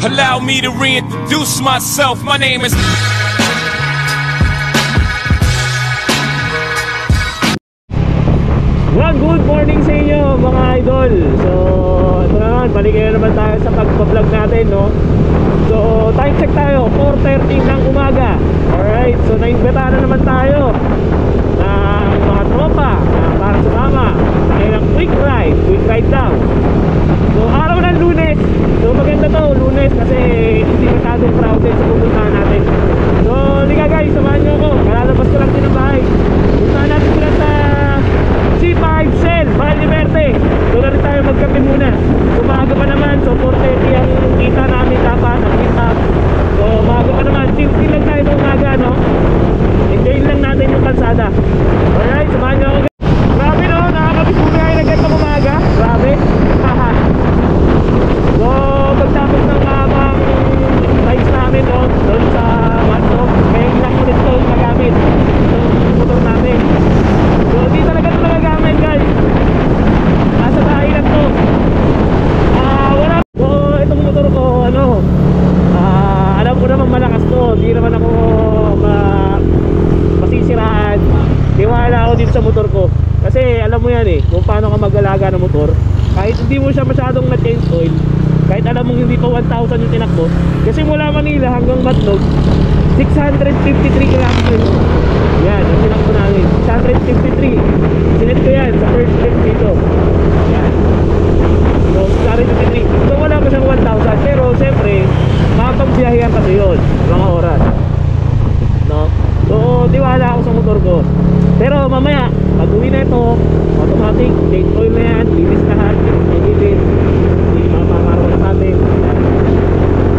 Allow me to reintroduce myself. My name is... Good morning sa inyo mga idol. So ito naman, balik na naman tayo sa pagpa-vlog natin, no? So time check tayo, 4:30 ng umaga. Alright, so naimbita na naman tayo ng mga tropa para sumama sa ilang quick ride daw. So araw ng Lunes. So maganda to, Lunes, kasi hindi masyadong crowded sa pupuntahan natin. So liga guys, samahan nyo ako. Kalalabas ko lang din ang bahay. Puntahan natin sila sa C5 Shell, Valle Verde. Doon na rin tayo magkape muna. So maaga pa naman, so 4:30 ang kita namin dapat, ang kita. So maaga pa naman, chill lang tayo ng umaga, no? Enjoyin lang natin yung kalsada. Alright, samahan nyo ako. Grabe, no? Nakakabisugay na ganito umaga. Grabe. So pagtapos ng mamang rides namin, no? Doon sa Matro, may ilang ulit ito nagamit yung motor namin. So di talaga ito nagagamit, guys. Nasa bahay lang to. Wala. So itong motor ko, ano, alam ko naman malakas to. Di naman ako masisiraan. Tiwala ako dito sa motor ko. Kasi alam mo yan eh, kung paano ka mag-alaga ng motor. Kahit hindi mo siya masyadong na-change oil, kahit alam mong hindi pa 1,000 yung tinakbo. Kasi mula Manila hanggang Batlog, 653 kilometers. Yan, ang tinakbo namin, 653. Sinet ko yan sa first trip dito. Yan. So 653. So wala pa siyang 1,000. Pero siyempre, makapagbiyahean kasi yun, mga oras, no? So tiwala ako sa motor ko. Pero mamaya, pag uwi na ito, automatic, change oil na yan, linis lahat, linis, hindi mapakarwan sa atin.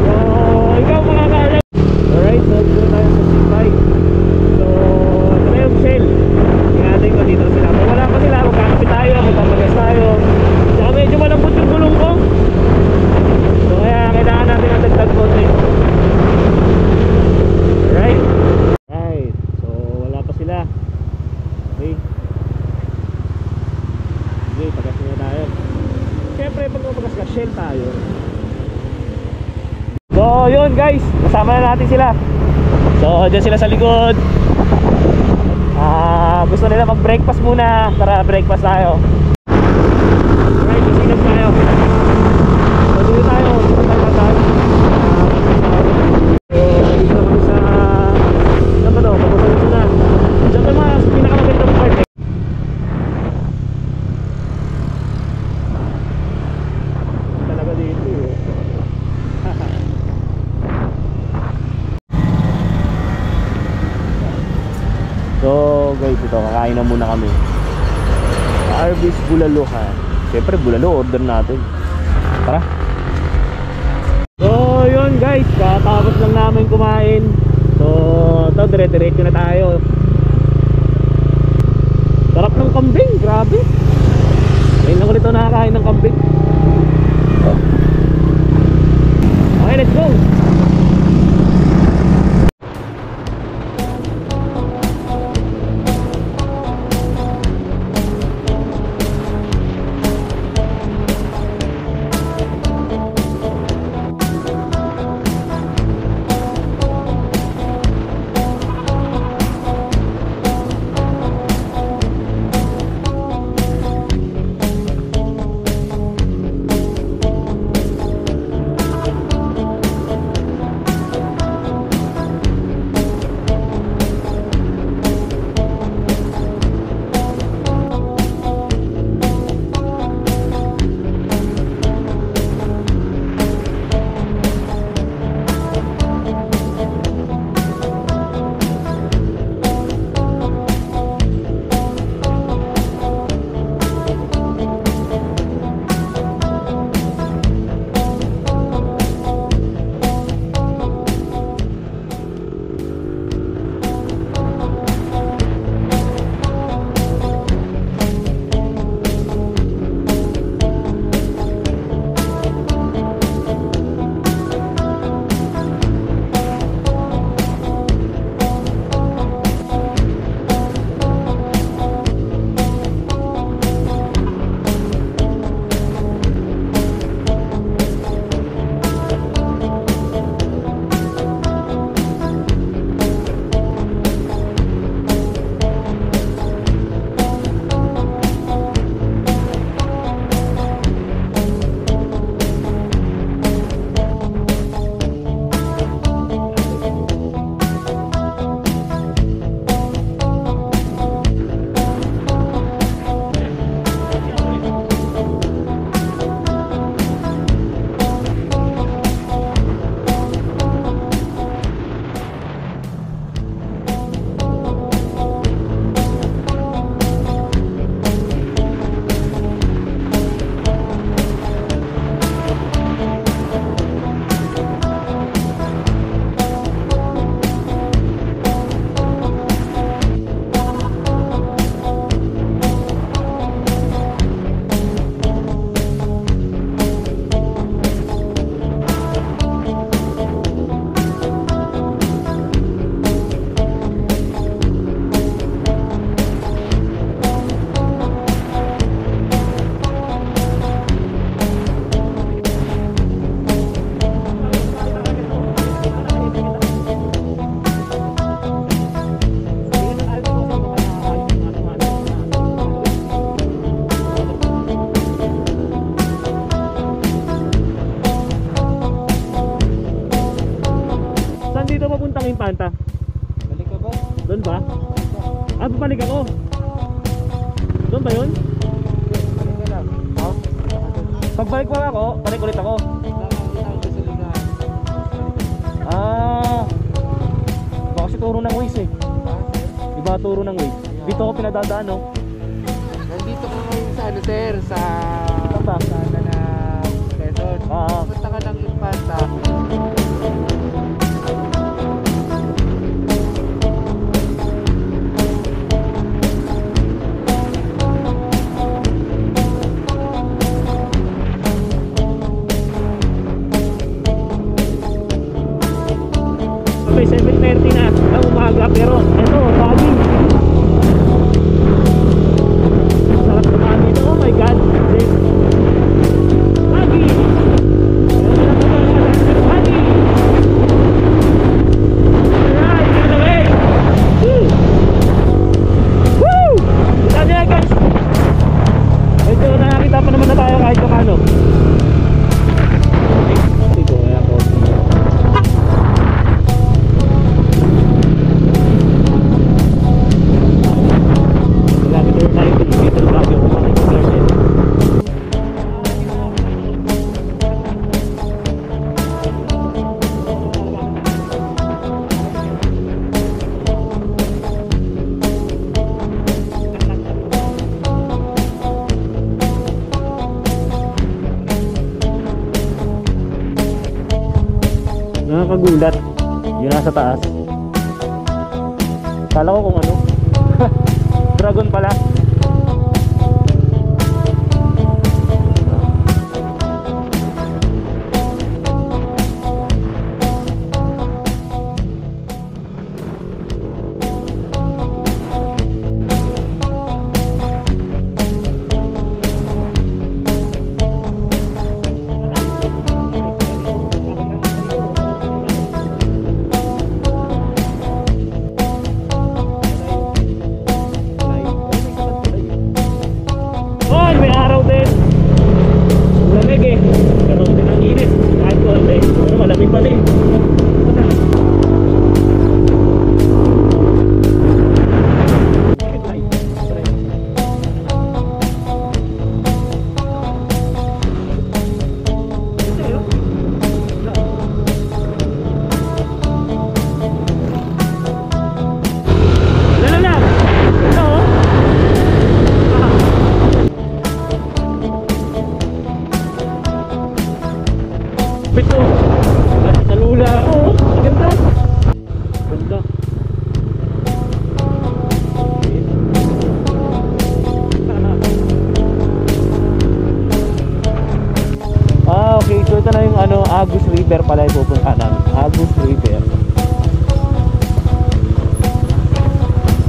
So ikaw mga kaalam. Alright, so dito tayo sa C5. So ito na yung Shell. Tingnan ko dito sila. So wala pa sila, magkakapit tayo, magpapagas tayo. Saka medyo malambot yung gulong ko. So kaya kailangan natin ang dagdag konti. Alright. Alright, so wala pa sila. Okay. Okay, pagas na tayo. Siyempre pag mapagas ka, Shell tayo. So yun guys, kasama na natin sila. So dyan sila sa likod. Gusto nila mag-breakfast muna. Tara, breakfast tayo. Alright, isinag tayo. So dito tayo, dito tayo matag. Dito naman sa saan ba to? Papunta na. Diyan naman sa pinakamagandang part eh. Talaga dito eh. So guys, ito, kakain na muna kami Arby's Bulalo ha. Siyempre Bulalo, order natin. Tara. So yun guys, katapos lang namin kumain. So ito, dire-diretso na tayo. Sarap ng kambing, grabe. Ngayon lang ulit ito nakakain ng kambing. Okay, let's go. Doon ba? Ah, babalik ako. Doon ba yun? Oh. Pagbalik pa ako, balik ulit ako. Ah, iba kasi turo ng Waze eh. Iba turo ng Waze. Dito ako pinadadaan, no? Nandito ka ngayon sa ano, sir? Sa... Ba? Sa na Quezon. Punta ka ng Infanta. May 7:30 na ng umaga pero eto, pagi. Sarap naman dito. Oh my God. Pagi. Pagi. Alright, get away. Woo! Woo! Sabi na guys. Ito, nakakita pa naman na tayo kahit paano. Dito, ako. Nakakagulat yun nasa taas. Kala ko kung ano. Dragon pala. May araw din. Lamig eh. Pero din ang init. Kahit konti. Pero malamig pa din. Pito. Nalula ako. Ganda. Ganda. Okay. So ito na yung ano, Agus River pala yung pupunta namin. Agus River.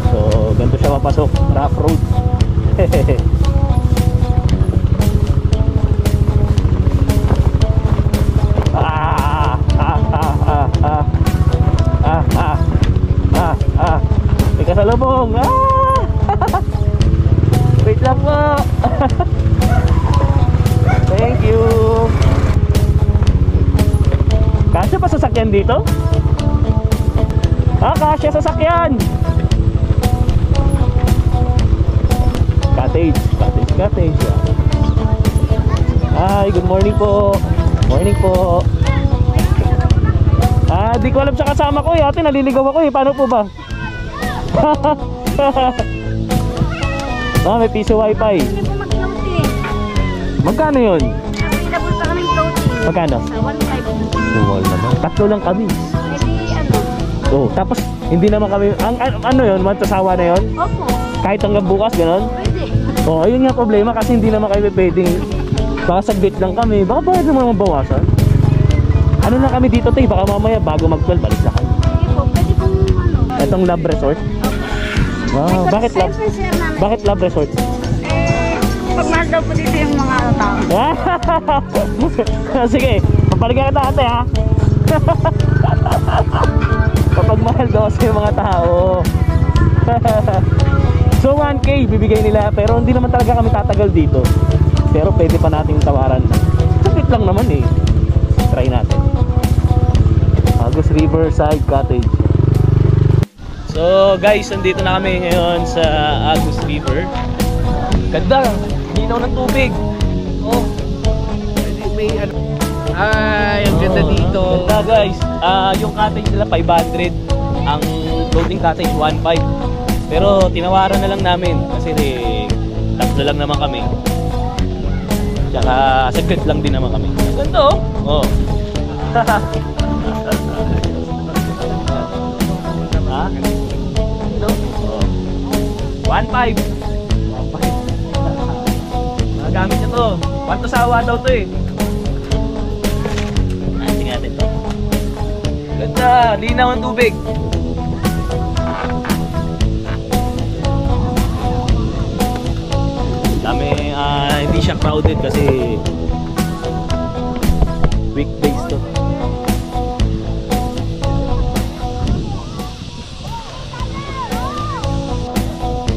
So, ganito siya mapasok. Rough road. May kasalubong. Wait lang po. Thank you. Kasya pa sasakyan dito? Kasya sasakyan. Cottage. Hi, good morning po. Morning po. Di ko alam sa kasama ko eh. Ate, naliligaw ako eh. Paano po ba? May piso wifi. Hindi po mag-floating. Magkano yun? Available pa kaming floating. Magkano? Sa 1.5. Wall naman. Tatlo lang kami. Pwede ano? Oh, tapos hindi naman kami ano yun? Mantasawa na yun? Opo. Kahit hanggang bukas, gano'n? Pwede. Oh, ayun nga problema kasi hindi naman kayo pwedeng baka saglit lang kami. Baka pwede naman mabawasan. Ano na kami dito, tay? Baka mamaya bago mag-12, balik na kami. Sige po. Pwede pong ano? Itong Love Resort? Wow, bakit Love? Bakit Love Resort? Pag mahal daw po dito yung mga tao. Sige, papaligyan kita ate ha. Kapag mahal daw sa mga tao. So 1K bibigay nila, pero hindi naman talaga kami tatagal dito. Pero pwede pa nating tawaran. Sakit lang naman eh. Try natin. Agus Riverside Cottage. So guys, nandito na kami ngayon sa Agus River. Ganda, linaw ng tubig. Oh, May ano. Ay, ang ganda dito. Ganda guys. Yung cottage nila 500. Ang floating cottage 1.5. Pero tinawaran na lang namin kasi tatlo lang naman kami. Tsaka saglit lang din naman kami. Ang ganda oh. Oh. Ha? Ito? Oh. 1.5. Magagamit niya to. Panto sawa daw to eh. Tingnan natin to. Ganda, linaw ang tubig. Dami, hindi siya crowded kasi weekdays to.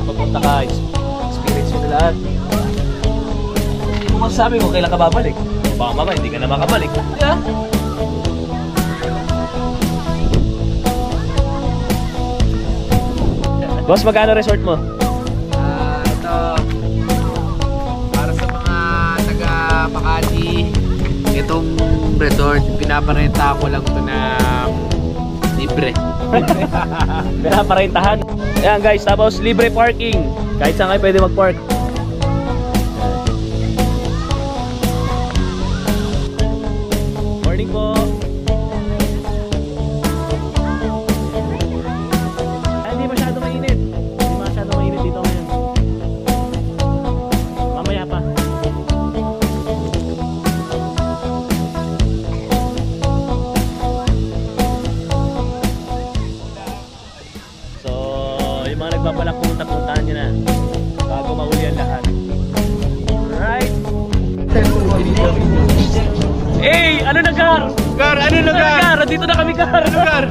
Papunta ka, experience yun na lahat. Hindi mo masasabi kung kailan ka babalik. Baka mamaya hindi ka na makabalik. Yeah. Boss, magkano resort mo? Ito para sa mga taga Makati, itong resort pinaparenta ko lang ito na libre. Pinaparentahan. Ayan guys, tapos libre parking. Kahit saan kayo pwede mag-park. Morning po. Hindi masyado mainit. Hindi masyado mainit dito ngayon. Mamaya pa. So, yung mga nagbabalak punta-puntahan nyo na bago mahuli ang lahat. Right? Hey! Ano na, Gar? Gar, ano na Gar? Gar? Dito na kami, Gar! Ano Gar?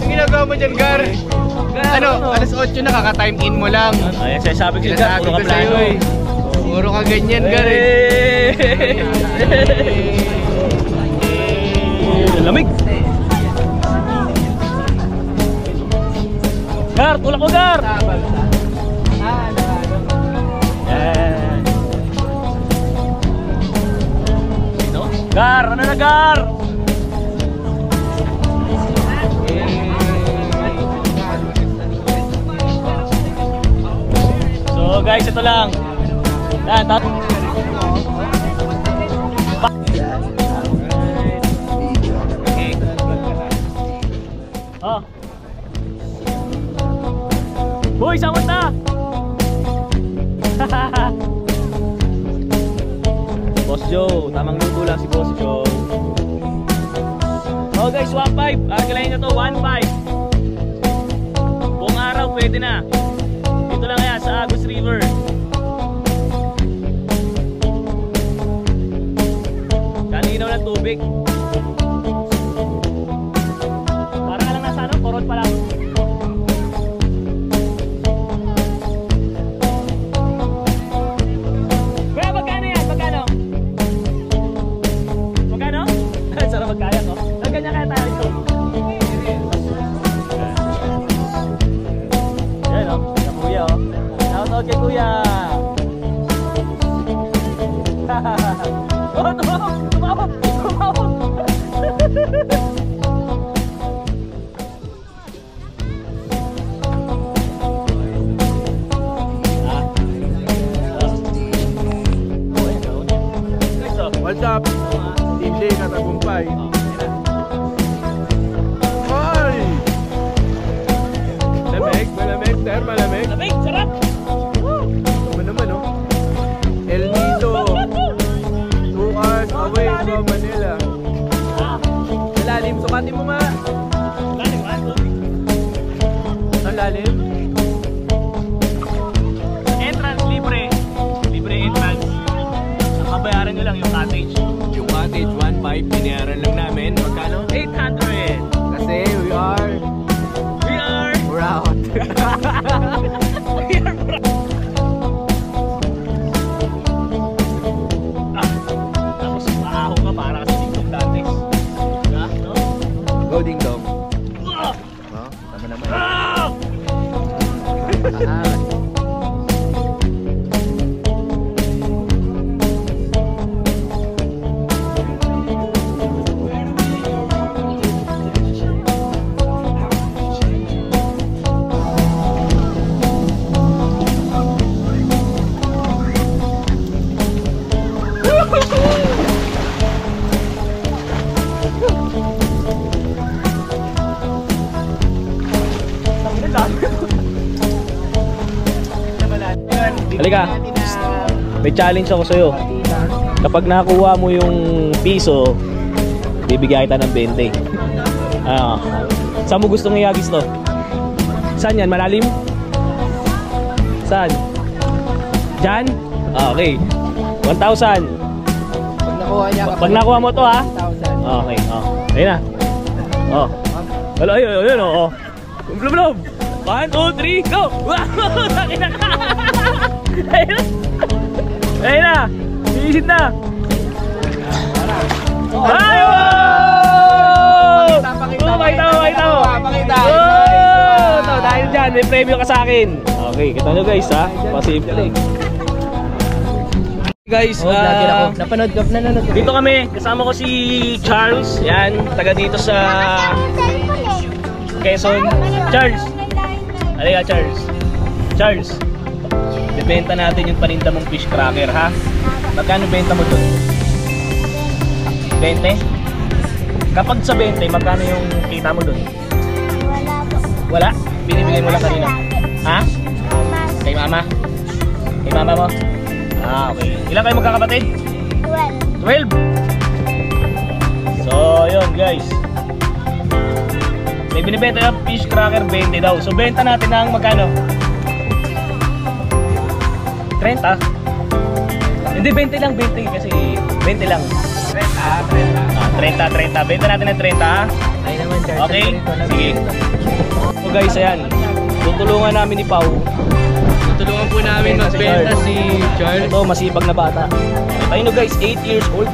Ang ginagawa mo dyan Gar? Gar, Ano? Alas 8 na kaka-time in mo lang. Ayan, sabi ko siya, Gar, puro ka plano. Puro ka ganyan Gar eh. Lamig! Gar, tulak mo, Gar! Yan. Ito? Gar, ano na, Gar? So guys, ito lang. Yan, okay. Oh. Boy, saan na? Boss Joe, tamang luto lang si Boss Joe. Oh guys, 1.5. Kalahin nyo to, 1.5. Buong araw, pwede na. Dito lang kaya sa Agus River. Kaninaw ng tubig. Para ka lang nasa ano, Coron pa lang. Kuya, magkano yan? Magkano? Magkano? Sarap magkaya ko. Ganyan kaya tayo ito. Yan o, sa kuya o. Shoutout kay kuya. Oh, tumawag! What's up? Team Day Katagumpay. Hoy! Malamig, malamig, sir, malamig. Lamig, sarap! Ano naman, oh? El Nido. 2 hours away from Manila. Malalim, sukatin mo nga. Lalim, ano? Ang lalim? Entrance, libre. Libre entrance. Ang kabayaran nyo lang yung cottage. Yung cottage, 1.5, binayaran lang namin. Magkano? 800. Kasi we are we're out. Tapos maaho ka para kasi dingdong datis. No? Go ding dong. Ah! No? naman. Halika. May challenge ako sa'yo. Kapag nakuha mo yung piso, bibigyan kita ng 20. Saan mo gustong ihagis to? Saan yan? Malalim? Saan? Diyan? Okay. 1,000. Pag nakuha mo to ha? Okay. Ayun na. Ayun. Blub. 1, 2, 3, go! Ayun na! Iisit na! Ay! Pakita mo! Dahil dyan, may preview ka sa akin. Okay, kita nyo guys ha. Pasimple. Guys, Napanood ko, nanonood ko. dito kami, kasama ko si Charles. Yan, taga dito sa Quezon. Charles! Halika Charles, bibenta natin yung paninda mong fish cracker ha. Magkano benta mo dun? 20? Kapag sa 20, magkano yung kita mo dun? Wala? Binibigay mo lang kanina? Ha? Kay mama? Kay mama mo? Okay. Ilan kayo magkakapatid? 12. So yun guys, may binibenta yung fish cracker 20 daw. So benta natin ng magkano? 30? Hindi, 20 lang, 20 kasi 20 lang. 30. Benta natin ng 30 ha? Ay naman, Charles. Okay? Sige. So guys, ayan. Tutulungan namin ni Pau. Tutulungan po namin magbenta si Charles. Ito, masipag na bata. Ayun no guys, 8 years old.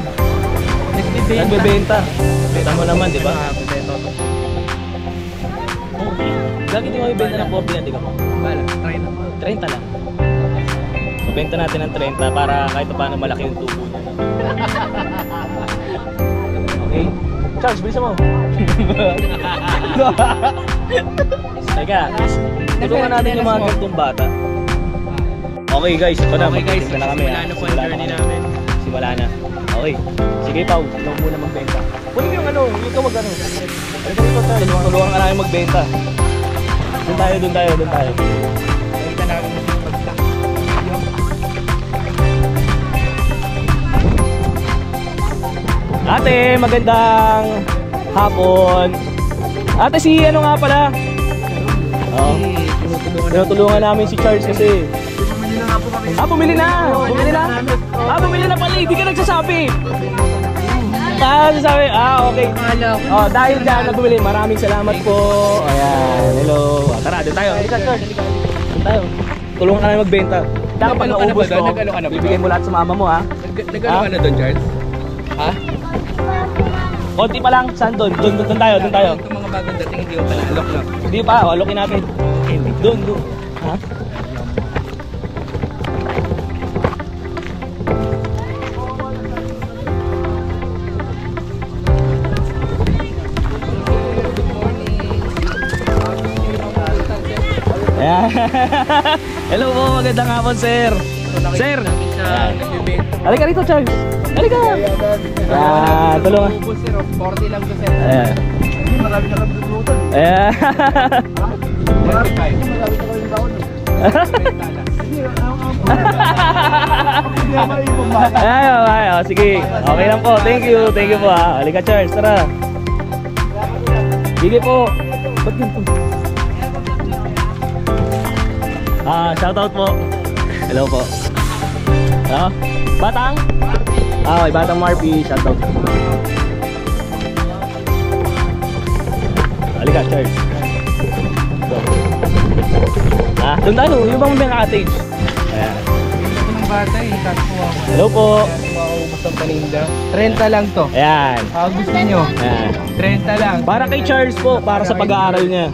Nagbebenta. Benta mo naman, di ba? Lagi di mo ibenta ng 40 yan, di ka po? Bala, 30 lang. So, benta natin ng 30 para kahit paano malaki yung tubo niya. Okay? Charles, bilisan mo. Teka, tulungan natin yung mga gantong bata. Okay guys, ito na. Okay guys, magtitinda na kami. simula na po ang journey namin. Simula na. Okay. Sige Pau, tulungan muna magbenta. Kunin mo yung ano, ikaw mag-ano. Tulungan ka namin magbenta. Doon tayo. Benta namin si pagsak. Ate, magandang hapon. Ate, si ano nga pala? Tinutulungan namin si Charles kasi. Bumili na pala, hindi ka nagsasabi. Sasabi, okay. Dahil dyan na bumili, maraming salamat po. Ayan, hello. Tara, doon tayo. Halika, Charles. Doon tayo. Tulungan ka namin magbenta. Kapag naubos ko, bibigay mo lahat sa mama mo ha. Nag-ano ka na doon, Charles? Ha? Konti pa lang, saan doon? Doon tayo. Itong mga bagong dating hindi ko pa na-alok na. Hindi pa, alokin natin. Doon. Ha? Ayan. Hello po, magandang hapon sir. Sir! Halika rito Charles. Halika! Tulungan. 40 lang to, sir. Ayan. Marami na kami dulutan. Ayan. Marami na kami baon. Ayan, sige. Okay lang po. Thank you po ha. Halika Charles, tara. Sige po. Ba't yun po? Shoutout po. Hello po. Hello? Batang? Okay, Batang Marpy. Shoutout. Halika Charles. Doon tayo. Yung bang may cottage? Ayan. Ito ng bata eh. Hello po. Maubos ang paninda. 30 lang to. Ayan. Gusto nyo? Ayan. 30 lang. Para kay Charles po, para sa pag-aaral niya.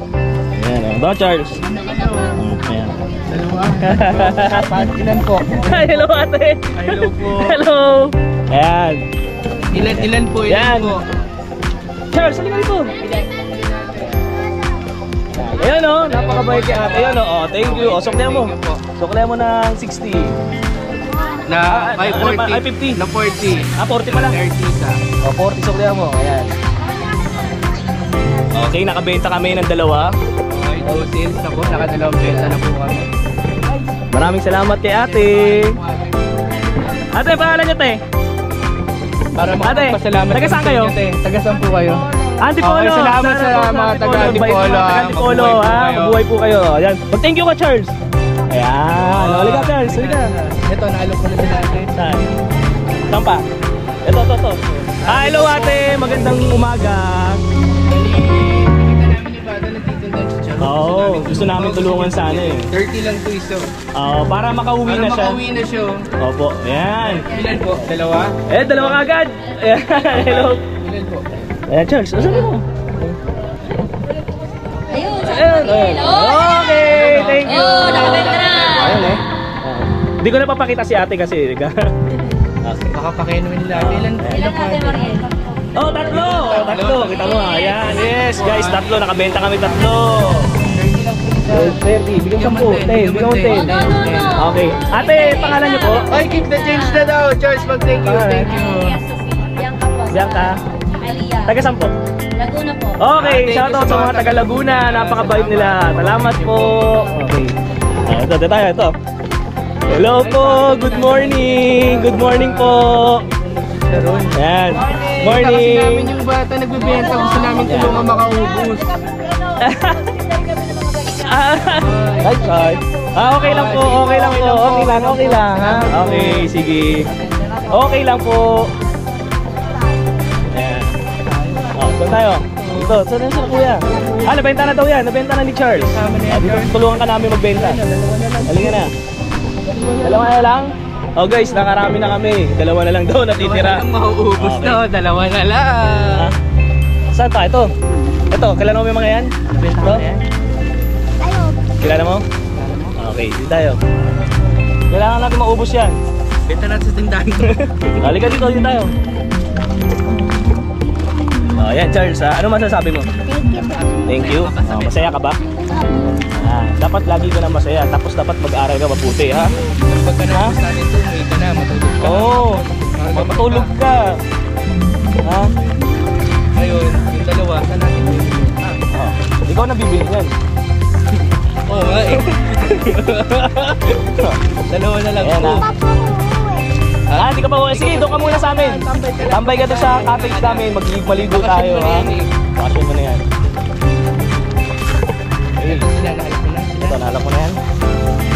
Ayan. Ayan. Ba, Charles? Ayan. Ilan po? Hello, ate. Hello po. Hello. Ayan. Ilan po? Yan. Charles, halika dito. Ayan o, napakabait kay ate. Ayan o, thank you. O, suklihan mo. Suklihan mo ng 60. Na Ay, 40. 50. Na 40. 40 pala. 30 sa. O, 40 suklihan mo. Ayan. Okay, nakabenta kami ng dalawa. Okay, 2 sales na po. Nakadalawang benta na po kami. Maraming salamat kay ate. Ate, pangalan niyo, te? Para Ate, makapasalamat. taga saan kayo? Taga saan po kayo? Antipolo. Okay, salamat sa mga taga-Antipolo. Antipolo, ha? Mabuhay po kayo. Ayan. Mag-thank you ka, Charles. Ayan. Halika, Charles. Halika. Ito, naalok ko na sila natin. Saan? Saan pa? Ito. Hello, ate. Magandang umaga. Oo, gusto namin tulungan sana eh. 30 lang po iso. Para makauwi na siya. Makauwi na siya. Opo, ayan. Ilan po? Dalawa? Dalawa kagad. Ayan, hello. Ilan po? Ayan, Charles, sabi mo. Ayun, Ayan, ayan. Okay, thank you. nakabenta na. Ayun eh. Hindi ko na papakita si ate kasi. Okay. Baka pakinumin nila. Ilan po? Oh, tatlo! Kita mo ha. Ayan, yes guys, tatlo. Nakabenta kami tatlo. 30, bigyan mo 10. Bigyan mo 10. Okay. Ate, pangalan niyo po? Ay, keep the change na daw. Charles, mag-thank you. Thank you. Bianca po. Bianca. Aliyah. Taga saan po? Laguna po. Okay, Thank you shoutout sa mga taga Laguna. Napakabait nila. Salamat po. Okay. Ito tayo, ito. Hello po. Good morning. Good morning po. Yan. Kasi Morning. namin yung bata nagbibenta. Gusto namin tulungan makaubos. Ay, sorry. Okay lang po. Okay lang po. Okay lang. Ha? Okay, sige. Okay lang po. Ayan. Saan tayo? Ito, saan sa kuya? Nabenta na daw yan. Nabenta na ni Charles. Dito, tulungan ka namin magbenta. Halika na. Dalawa na lang? Oh guys, nakarami na kami. Dalawa na lang daw natitira. Ang mauubos Okay. na. Dalawa na lang. Ha? Saan pa? Ito. Kilala mo yung mga yan? Ito? Kilala mo? Okay, dito tayo. Kailangan natin maubos yan. Benta natin sa tindahan ko. Halika dito tayo. Yan Charles, ano masasabi mo? Thank you. Masaya ka ba? Dapat lagi ka na masaya, tapos dapat mag-aral ka mabuti, ha? Pagka naubos natin ito, may ka na, matulog ka. Oo, matulog ka. Ha? Ngayon, yung dalawa, saan natin bibili? Ikaw na bibili yan. Oo nga eh. Dalawa na lang. Ayan, hindi ka pa uwi. Sige, doon ka muna sa amin. Tambay ka doon sa cottage namin. Maligo tayo, ha? Bakasyon mo na yan. Ito sila, nahalap mo na. Ito, nalak mo na yan.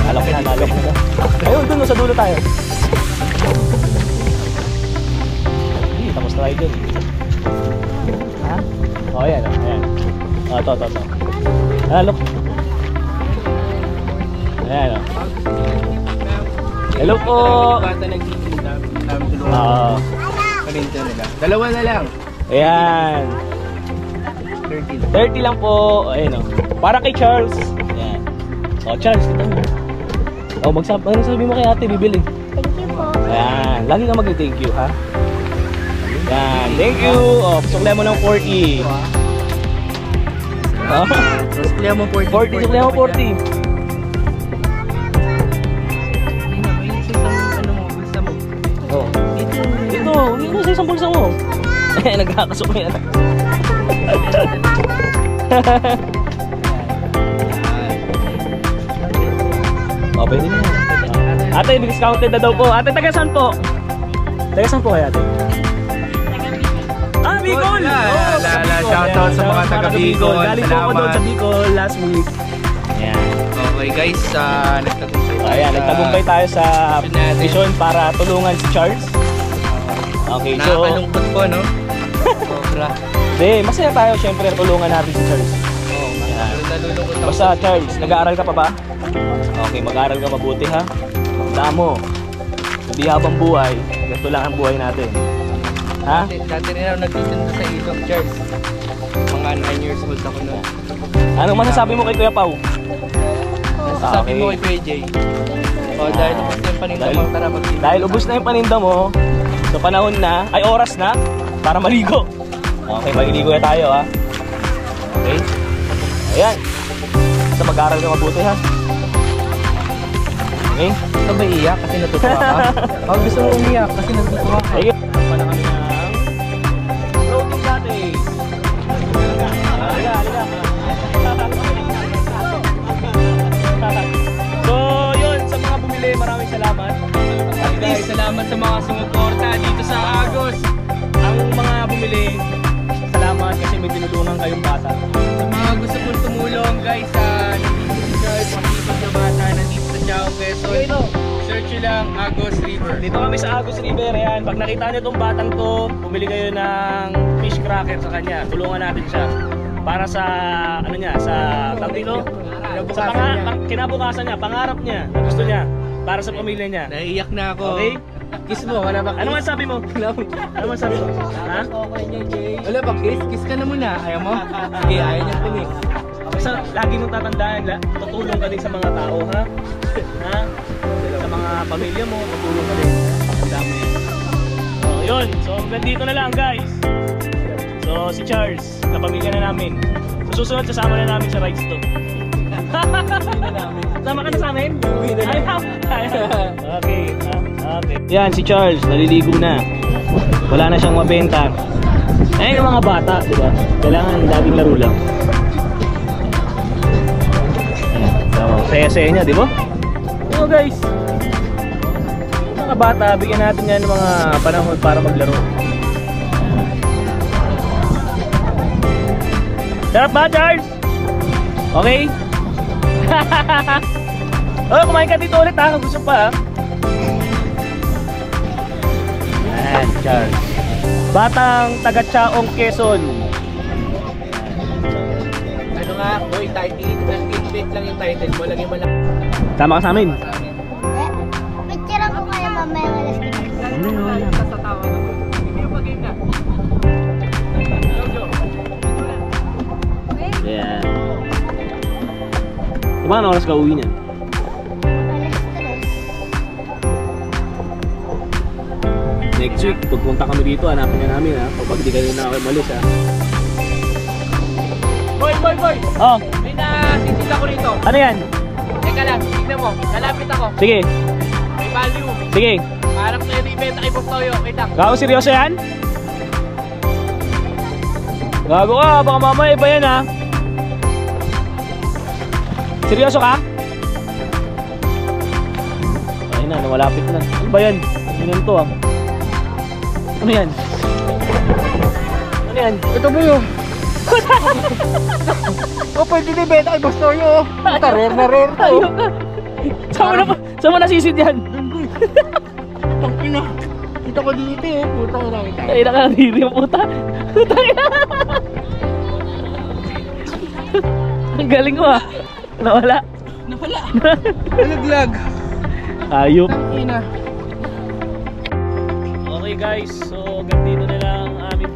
Nalak mo na. Ayun, doon sa dulo tayo. Tapos na tayo dun. Ha? Ayan. Ito. Look. Ayan, Hello po. Bata nagtitinda, namin tulungan. Paninda nila. Dalawa na lang. Ayan. 30. 30 lang po. Ayan, para kay Charles. Ayan. Charles, kita mo. Ano sabi mo kay ate, bibili? Thank you po. Ayan. Lagi ka mag-thank you, ha? Ayan. Thank you. Suklihan mo ng 40. Suklihan mo 40. 40, suklihan mo 40. Ito sa isang bulsa mo. Nagkakasok yan. Pwede na yan. Ate, discounted na daw po. Ate, taga saan po? Taga saan po kayo, ate? Bicol! Shoutout sa mga taga Bicol. Galing po ako doon sa Bicol last week. Ayan. Okay guys, nagtagumpay tayo. Ayan, nagtagumpay tayo sa mission para tulungan si Charles. Okay, so... Nakakalungkot po, no? Sobra. Masaya tayo, syempre, tulungan natin si Charles. Oo, nalulungkot ako. Basta Charles, nag-aaral ka pa ba? Okay, mag-aaral ka mabuti, ha? Tandaan mo, hindi habang buhay, ganito lang ang buhay natin. Ha? Dati rin ako nagtitinda sa Ilong, Charles. Mga 9 years old ako noon. Anong masasabi mo kay Kuya Pao? Sabi mo kay PJ. O dahil ubos na yung paninda mo, tara magtinda. Dahil ubos na yung paninda mo, so panahon na, ay oras na, para maligo. Okay, maliligo na tayo ha. Okay? Ayan. Basta mag-aaral ka mabuti ha. Okay? Ito ba iiyak kasi natutuwa ka? Ako gusto mo umiyak kasi natutuwa ka. Sige. Pala kami ng floating dati. Halika. So yun, sa mga bumili, maraming salamat. At guys, salamat sa mga sumuporta dito sa Agos. Ang mga bumili, salamat kasi may tinulungan kayong bata. Sa mga gusto pong tumulong guys, guys, makikipag na bata nandito sa Chao Quezon. Search nyo lang Agos River. Dito kami sa Agos River, ayan. Pag nakita nyo itong batang to, bumili kayo ng fish cracker sa kanya. Tulungan natin siya. Para sa, ano niya, sa tagtilo. Sa kinabukasan niya, pangarap niya, na gusto niya. Para sa pamilya niya. Naiiyak na ako. Okay? Kiss mo, wala ba kiss? Ano man sabi mo? Ano man sabi mo? Ha? Wala ba kiss? Kiss ka na muna. Ayaw mo? Sige, ayaw niya pumis. Basta lagi mong tatandaan, tutulong ka din sa mga tao, ha? Ha? Sa mga pamilya mo, tutulong ka din. Ang dami yan. So, yun. So, hanggang dito na lang, guys. So, si Charles, kapamilya na namin. So, susunod, sasama na namin sa rides to. Sama ka na sa amin? Okay. Okay. Yan, si Charles, naliligo na. Wala na siyang mabenta. Ayun yung mga bata, di ba? Kailangan laging laro lang. Saya-saya niya, di ba? So guys, mga bata, bigyan natin yan ng mga panahon para maglaro. Sarap ba, Charles? Okay? Oh, kumain ka dito ulit ha, gusto pa ha. Ayan, Charles. Batang taga-Chaong Quezon. Ano nga, boy, clickbait lang yung title mo. Lagyan mo lang. Tama ka sa amin. Picture ako kaya mamaya malas kita. Sa tawa na. Hindi yung pag-game na. Ayan. Diba na oras ka uwi niyan? Next week, pagpunta kami dito, hanapin na namin ha. Kapag di kayo na ako umalis ha. Boy! Oh, May nasisit ako rito. ano yan? Teka lang, tignan mo. Lalapit ako. Sige, May value. sige. Parang na yung ibenta kay Boss Toyo. Wait lang. Gago, seryoso yan? Gago ka, baka mamaya iba yan ha. Seryoso ka? Ayun na, nawalapit na. Ano ba yan? Ano yan to ah? Ano yan? Ano yan? Ito mo yun. Pwede na ibenta kay Boss Toyo. Ito, rare na rare to. Saan mo nasisid yan? Pangina. Kita ko dito eh. Puta ko lang ito. Ay, nakariri mo puta. Puta ka. Ang galing mo ah. Nawala. Nalaglag. Ayop. Pangina. Okay guys, so hanggang dito na lang ang aming